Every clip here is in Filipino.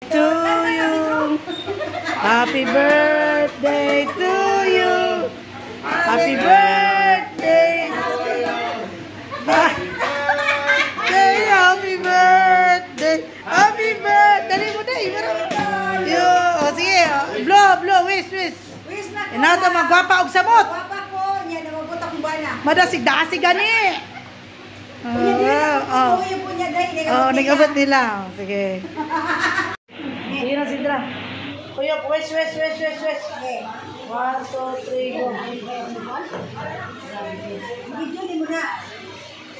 To you. Happy birthday to you. Happy birthday. Happy birthday. Happy birthday. Dali mo na. Yo, sige. Blow, wish. Inato magwapa og samot. Gwapa ko, nya namabot akong bana. Madasig-dasig gani. Nag-abot nila. Sige. Sige na, Sidra. Kuya, wish. 1, 2, 3, go. Video ni mo na.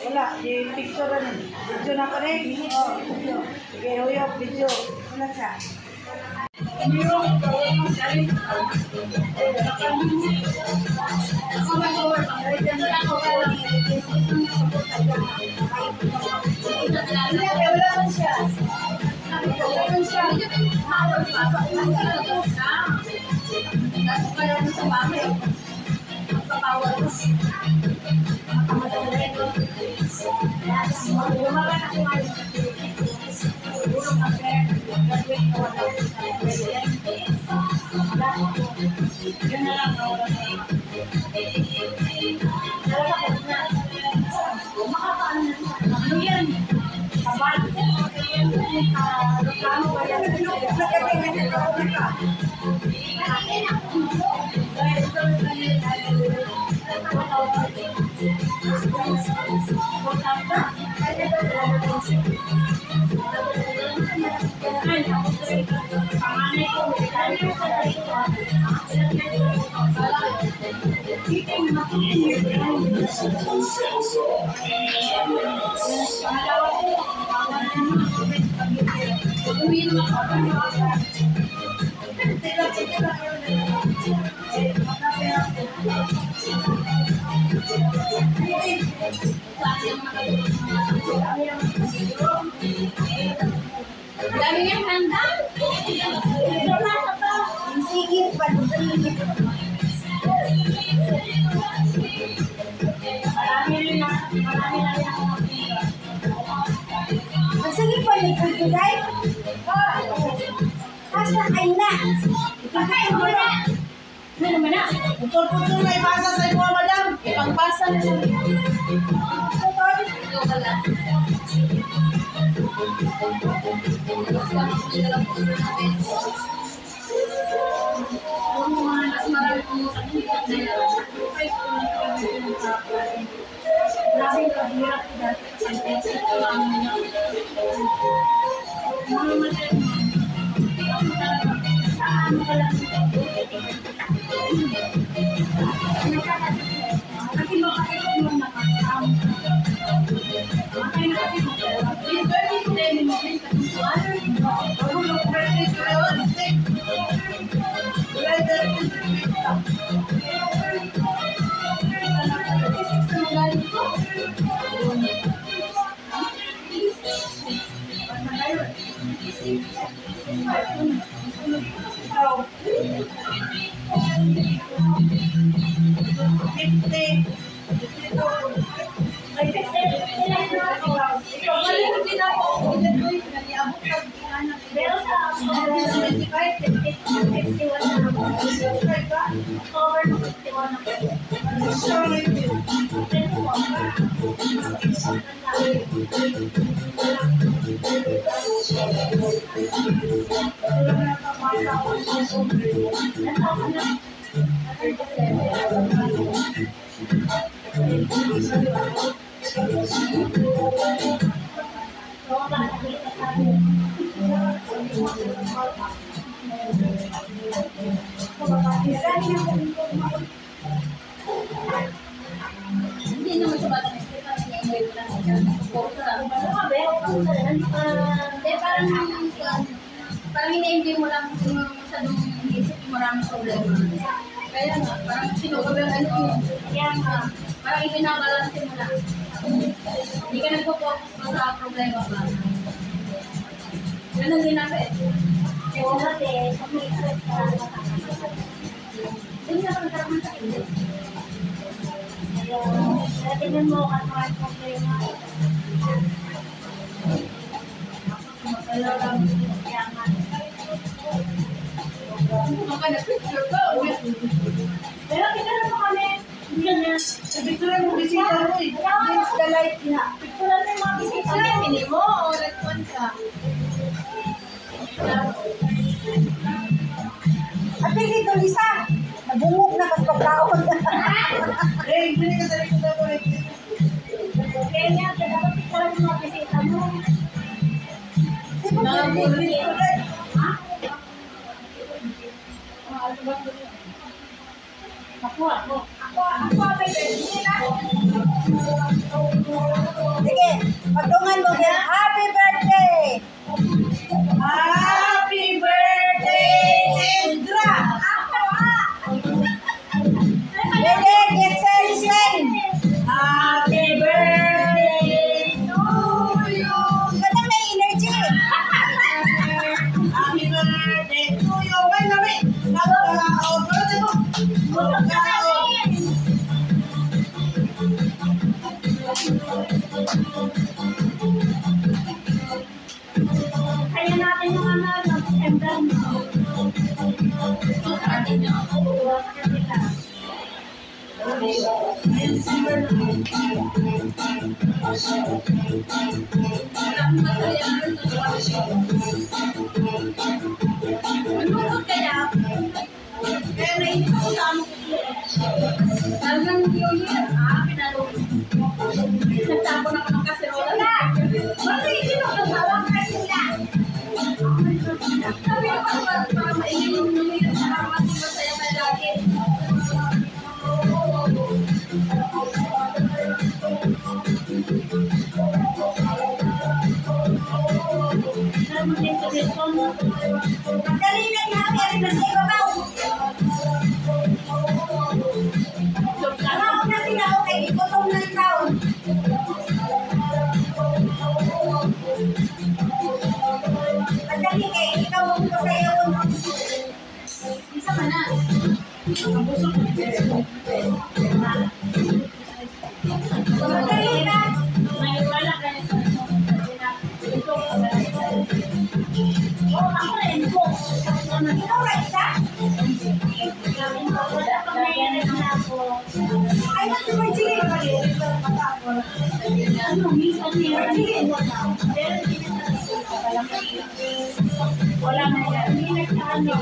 Wala, di picture na rin. Video na ka rin. Sige, huyok, video. Wala siya. Dami niyang handa. Sige pa. Sige pa nagkukulay. Asa ay na. Ipakain mo na. Ano naman na? Putol-putol na ipasa sa iyo, madam. Ipangpasa na siya. Ito pala. Hindi naman sa bata parang ina-enjoy mo lang sa isip mo lang problema. Kaya nga, parang sinukulang kaya nga, parang ibinabalansin mo lang. Hindi ka nagpo-focus mo sa problema ba? Ganun din ako eh. Oo, kasi pag may stress ka, Doon na pang karoon sa inyo. kaya tingnan mo kung ano ang problema. Kaya nga, Baka na-picture ko. Pero kita na po kami. Ganyan. Picture mo bisita mo eh. Please the light na. Picturean na yung mga bisita Sila, mo. pili mo o nagpuan ka? At dito, Lisa. Nabungok na kas pagkaon. Eh, hindi ka sa likod ako eh. Kaya nga, dapat picturean yung mga bisita mo. Di ba Mga pwede? puli. Ha? Ako. Ako may birthday na. Sige, pagtungan mo din. Happy birthday! Happy birthday, Sandra! Bebe, get sen. Happy birthday to you! Gandang may energy. Happy birthday to you! May nabi! Oh, birthday mo! Kaya natin yung ano, September mo. Ayun, December na. Ano kaya? Kaya nainip ako sa amo ko. Talagang New Year. Pinalo. Nagtapo na ako ng kaserola. Bakit sino ka bawang kasila? Sabi ko para maingin yung New Year. Para masaya tayo lagi. Madali na yung happy na sa ibabaw. Tawag na sila ako kay ipotong ng taon. Madali kay ikaw ang masayaw mo. Isa man na. Madali na. May wala ka na sa ito. Oh, ako rin po. Ikaw ra isa? Ay, nasa Virginia. Ano, minsan niya. Wala na yan. Hindi nagkaano.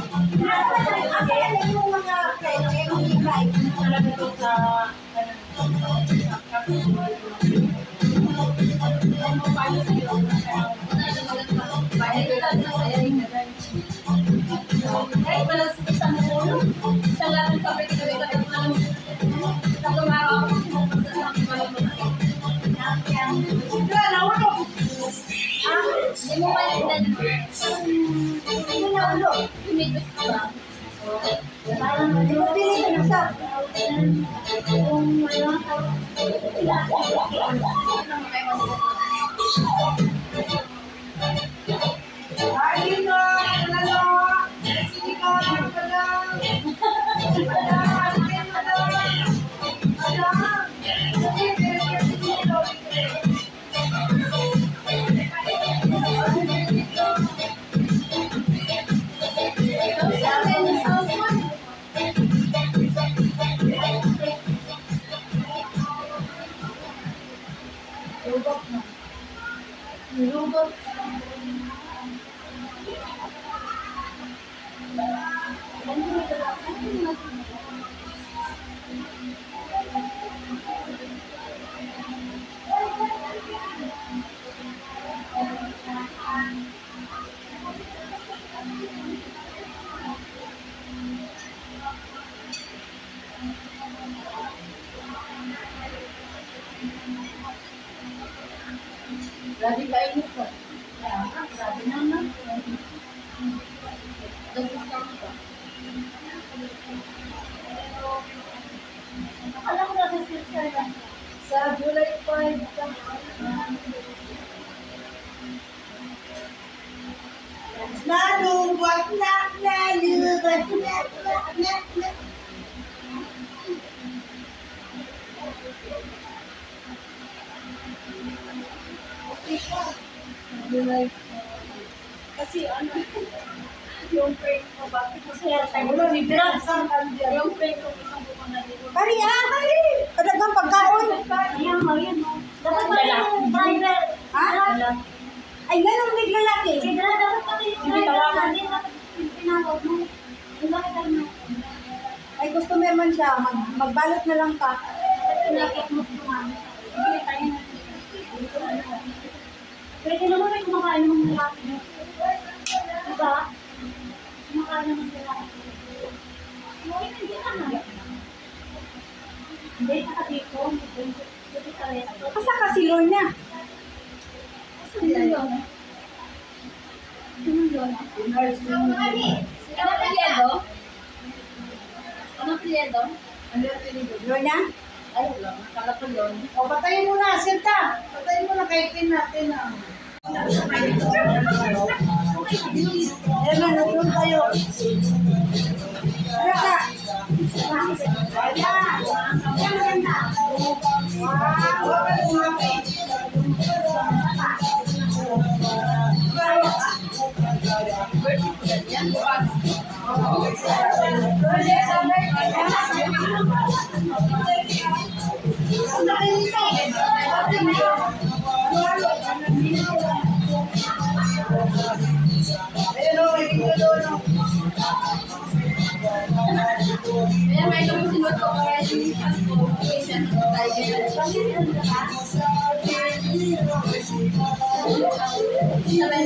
Asa na yung mga friend, yung invite? Talaga ito sa paano sa'yo? Bahay ko lang sa bayarin na rin. Kahit pala sa isang ulo, sa lahat ng sabi ko rin ka lang sa tumaraw ako sa aking malamang. Sandra, naulo! Hindi mo malindan. Hindi na ulo. Tumigos ka ba? Hindi mo pili ka ng sab. Ayun na! Ano? Sige ka! Ano ka lang? Grabe ka init ko. Grabe naman. Tapos ka. Alam mo na sa sister na. Sa July 5 ka. Nalungkot na, nalungkot na. July. Kasi ano, yung yung friend ko, bakit kasi tayo Wala ni drugs? Isang kandiyan. Yung friend ko, isang bukan na dito. Pari ah! Padagang pagkaon! Ayan mo, yun mo. Dapat pala yung driver. Ha? Ay, ganun big lalaki. Kaya dapat pala yung Sige, driver tawagan. natin. Dapat pinawag mo. Yung bakit ano? Ay, customer man siya. Magbalot na lang ka. Pinakit mo kumami. Sige, tayo na. Pwede naman may kumakain ng lalaki mo. Diba? Kumakain ng lalaki. Hindi ka na. Hindi, nakadito. Hindi sa resto. Asa ka si Lorna? Saan yun? Saan yun? Ano pilyedo? Ano pilyedo? Lorna? Ay, wala. Kala ko yun. O, patayin mo na, Sinta. Patayin mo na kay Tin natin. Ayan na, nandun tayo. Ano ka? Yan, bukas. Ayan o, may video doon. Ayan, may itong sinod ko. Kaya yung isang ko. Okay, siya na tayo. Sabay na. Yan, may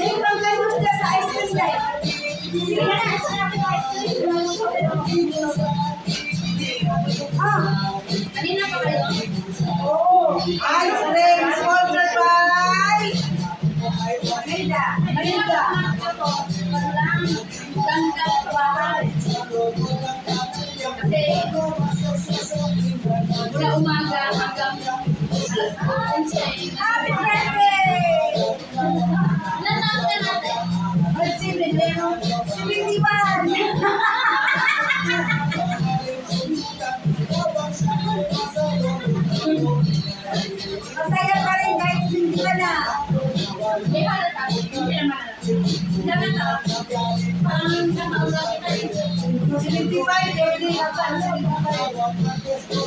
May pangkay mo sila sa ice cream light. Sige na, sa akin ice cream. Ah, kanina pa kayo. oo. Ice cream sponsored by Manila. Kanina pa ako. Walang tanggal sa bahay. Kasi mula umaga hanggang alas 11. Happy birthday! Nanate natin. Ay, si Beneno. Si Bindiban. Masaya pa rin kahit hindi ka na. May halata. Hindi naman halata. Sabi ka, parang nakaulang kita dito. si Bindiban, Jerry, nataan si Bindiban.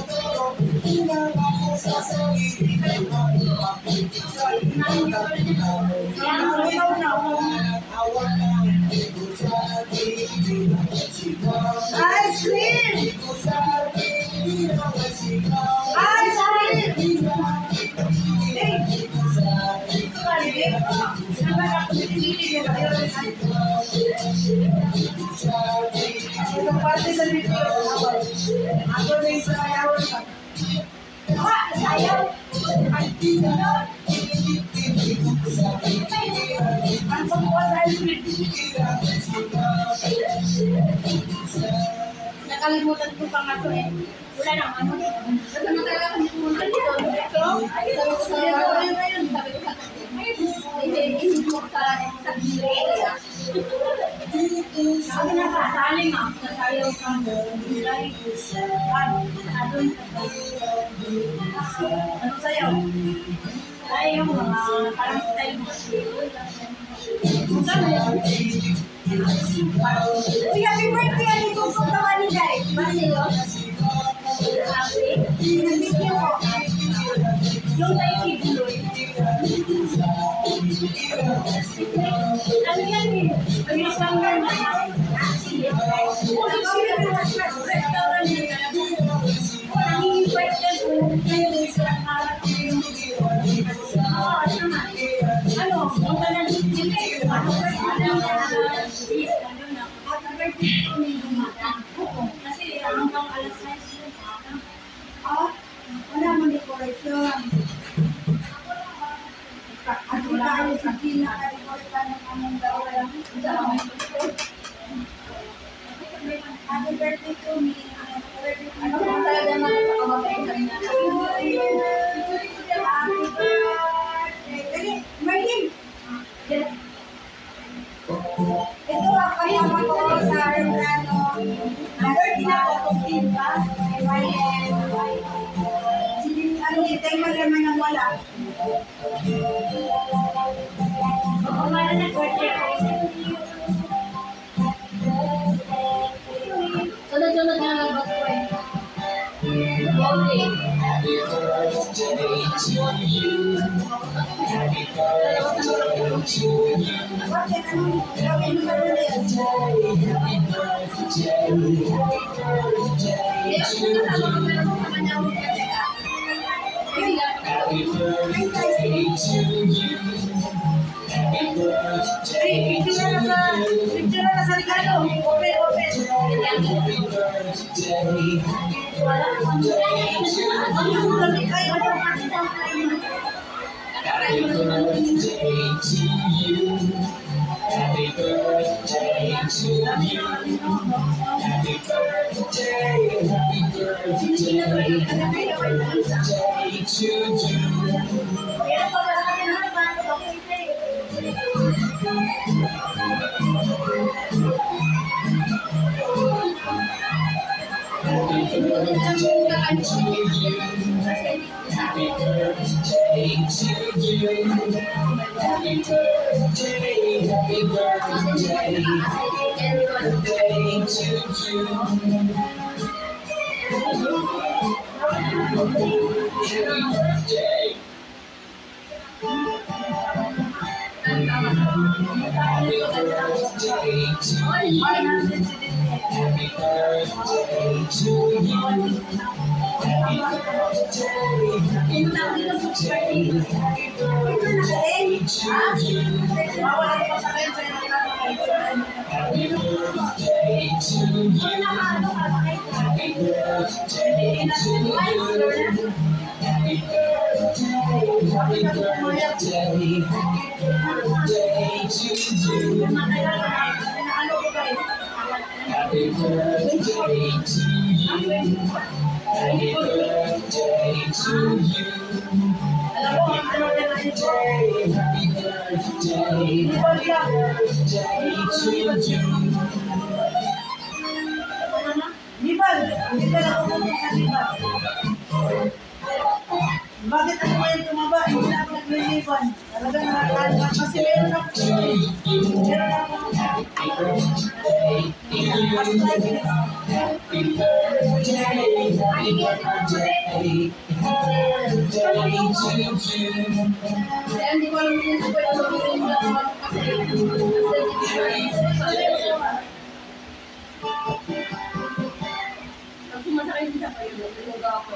Ikaw na. Ice cream! Ice cream! Itong parte sa video. Ako na yung sayawan ka. Sayaw. Ang pagkuha sa ice cream. Nakalimutan ko pa nga to eh. Wala nang ano. Sabi na talaga kami pumunta dito. Sabi ko sa sabi ko sa hindi mo sa area. Sabi na pa, saling nga. Nasayaw ka mo. Ano sayaw? Ay, yung mga parang style mo. Uy, happy birthday! Ano yung kung naman ni Day? Marcelo? Nag-video ko. Yung tayo kibuloy. Ano yan eh? Ang isang yan. Sige. Restaurant yan. Nangingipwet yan. Kayo na isang harap yung oo, tama. Ano? Ang tanan hindi. Ano? Happy birthday to me. Kasi hanggang alas 6 yun. Ah, wala mo decoration. At kita ay sa pinaka-decoration ng among gawin. Happy birthday to me. Ano kung talaga na sa kamapaitan na? Happy birthday. Dali, Marlene. Ito ang kasama ko sa Armando. Number tinapos ko din ba? Ano, itay mo naman ang wala. Oo, meron na birthday ko. Sunod-sunod na lang bago ko eh. Bowling. Bakit ano, gawin mo na ulit. Eh, ako na kasama ko pero kung naman niya ako kasi hindi lang Picture na sa regalo. Open, open. Wala akong Kayo na. Kaya pag natin naman, okay. Libal, hindi ka na pumunta sa libal. Bakit ako ngayon tumaba? Hindi na ako nagliliban. Talagang nakakala. Kasi meron ako. Meron ako. Kaya hindi ko alam kung pwede gawin yung gawin kasi pag sumasakay din siya kayo, nag-yoga ako.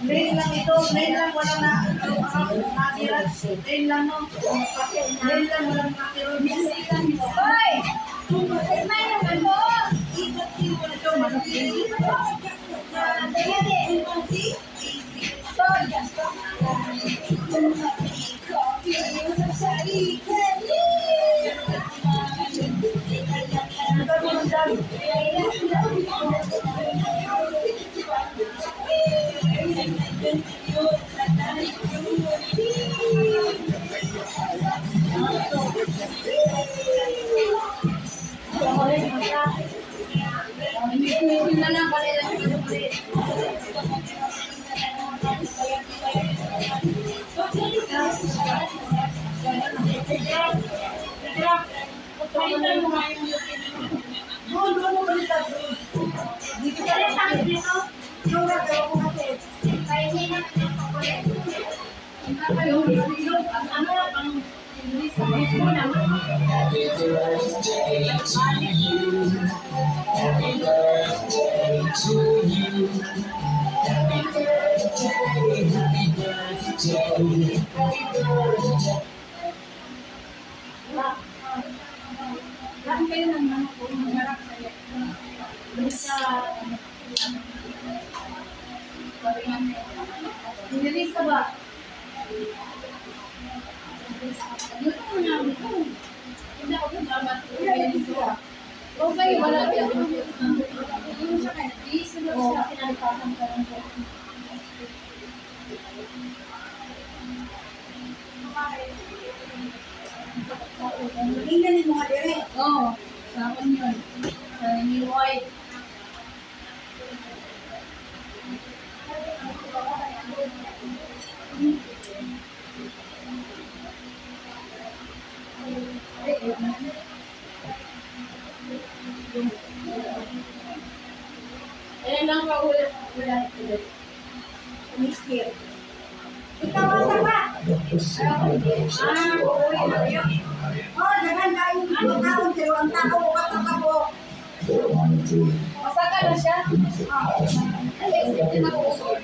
Plain lang ito. Plain lang. Walang nakatira. Plain lang no. Plain lang. Walang nakatira. Hoy! May naman mo! Hindi na lang pala yung Doon mo baliktad. Dito ka rin tayo dito. Yung nagawa ko natin. Kaya hindi na Happy birthday to you. Happy birthday to you. Happy birthday, happy birthday, happy birthday. Lahat kayo ng mga po, mangarap kayo. Doon sa, Nilis ka ba? Dito mo na ako. Hindi ako dapat. Okay, wala yan. Yung sa kanya, isunod siya. Pinalipatan ka lang po. Tingnan mo nga dire. Oo, sa akin yun. Sa New White. lang pa wala. Next year. Ikaw asa ba? Oh, dagan kayo ng taon, pero ang tao ko katakabo. Masaka na siya. Hindi na ko uso.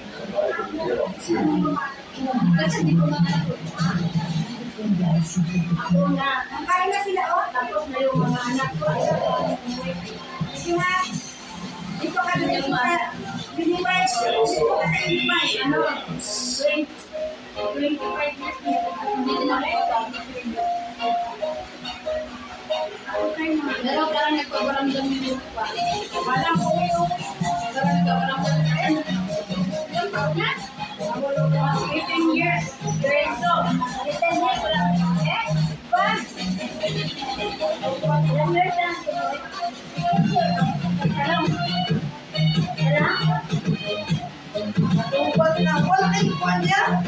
Kasi di ko na ako na. Ang kain na sila, oh. Tapos na yung mga anak ko. Sige nga. Dito ka binibay. Dito ka sa binibay. Ano? 25 years hindi na ako. Pero parang nagpaparamdam yung pa. Wala ko yung parang nagpaparamdam yung 18 years. Diretso. 18 years wala. Bas! Ilang years na? Tubat na. Wala kayong kuwan niya?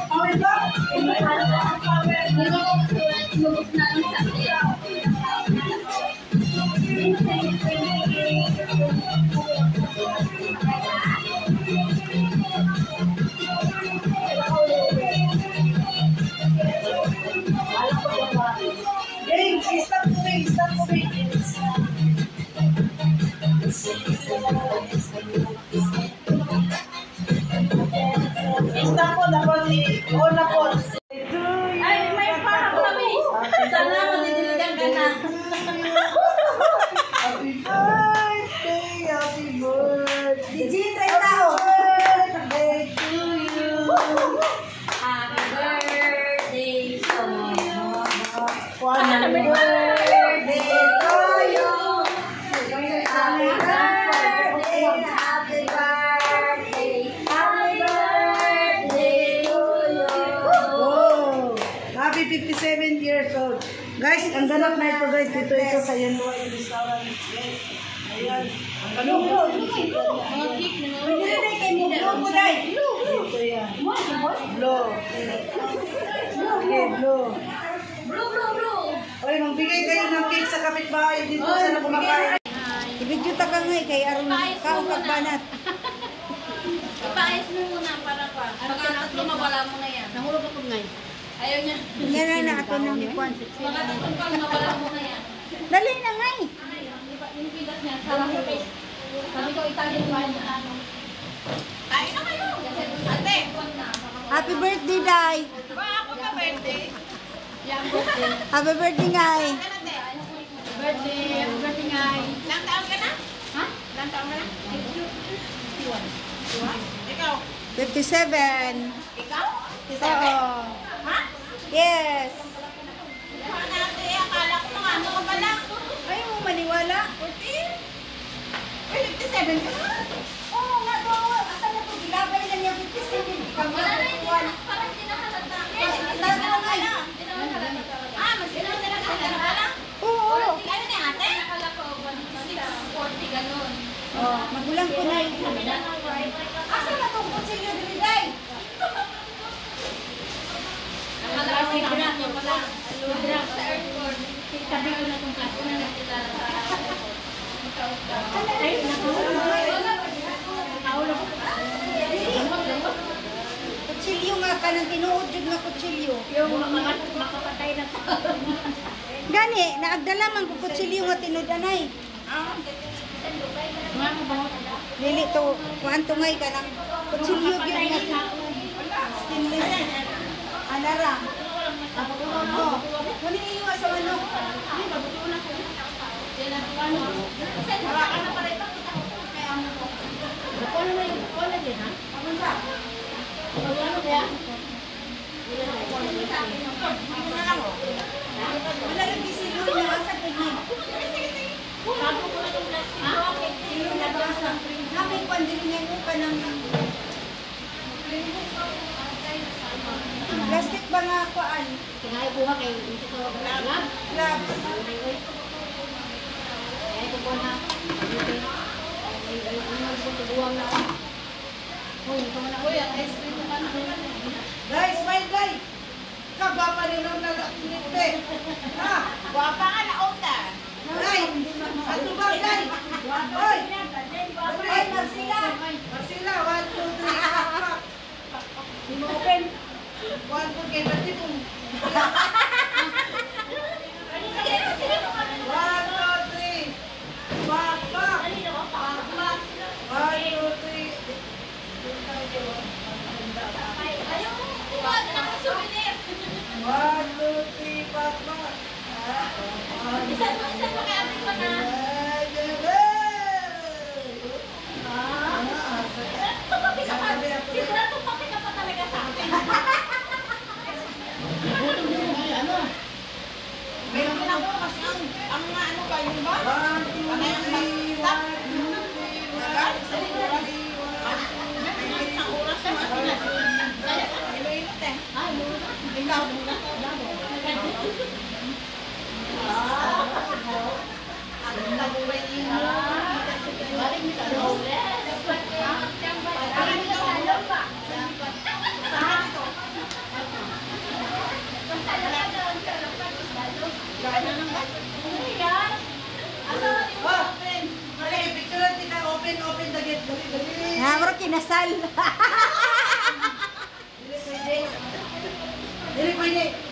Okay ba? Hindi ko lubos na lang sa siya. James, stop moving, stop moving. Stop po, dapat on na po. Ay, may parang kami. Sana madidiligan ka na. Happy birthday, happy birthday. Digit, 3 tao. Birthday to you. Happy birthday to you. Happy birthday to you. Happy birthday, happy birthday, happy birthday to you. Oh, happy 57 years old. Guys, ang ganap na ito guys. Dito ito sa Yanua Restaurant. Yes. Ayan. Ang ganap na ito. Pwede rin kay Muglo mo dahil. Ito yan. Blow. Okay, blow. Oy, magbigay kayo ng cake sa kapitbahay dito sa na kumakain. Ibigyo ta ka nga kay aron kaong kagbanat. Ipaayos mo muna para pa. Pagkatatlo mawala mo na yan. Nahulog ako ngayon. Ayaw niya. Yan na ato nang ikuan. Pagkatatlo pa mawala mo na yan. Dali na nga eh. Yung pilas niya, sabi ko itagin mo na ano. Kain na kayo. Ate. Happy birthday, Day. Ako pa birthday. Happy birthday, Ngay. Birthday, happy birthday ngay. Ilang taon ka na? Ha? Ilang taon ka na? 51. Ikaw? 57. Ikaw? Oo. Ha? Yes. Ano ate, akala ko mga ano ka pala. Ay, mo maniwala. 40? Ay, 57 ka na? Oo nga to. Asa na to? Gilabay na niya 57. Wala na hindi na, parang hindi nakahalata. Hindi na nakahalata talaga. Ah, mas hindi na nakahalata pala? Oo. Ano ni ate? Nakala ko, 40 ganun. Oh, magulang ko na yung Asa na itong kutsilyo din, Day? Nakala ko yung anak niya pala. Sa airport. Tabi ko na itong kaso na Nakilala sa Ay, naku. Nakaulo. kutsilyo nga ka nang tinuod jud nga kutsilyo. Yung makapatay na tao. Gani, naagdala man ko kutsilyo nga tinudanay. Mga mabangot. Dili to, kuan tungay ka nang kutsilyo gyud nga stainless. Alara. Oh, muni iyo nga sa manok. Hawakan na pala ito. Kaya ano ko. Ano na yung wala din, ha? Ano kaya? Wala lang gisilo na asa tingin. Bago ko na itong plastic. Silo na basa. Namin pandilingan mo ka ng plastic ba nga kuan? Tingay buha kay ito to lab. Lab. Ay ko po na. Ay buwang na. Hoy, ito na. Uy, ang ice cream naman. Guys, smile guys. Kagwapa rin ang nalaknite. Ha? Guwapa ka na, Ota. Ay, ato ba guys? Hoy, Ay, Marcela. Marcela, 1, 2, 3, pakpak. Hindi mo open. 1, 2, kay Pati mo. 1, 2, 3. Pakpak. 1, 2, 3. Ayaw mo, kumain na ng souvenir. 1, 2, 3, pakpak. Isan mo kaya ating pa na. Tumapi ka pa. Sigura tumapi ka pa talaga sa akin. Meron lang po kasi ang ano kayo ba? 1, 2, 3, 1, 2, 3, 1, 2, 3, 1, 2, 3, 1. Ikaw muna. Open the gate. Dali, dali. Namro kinasal. Dili pwede. Dili pwede.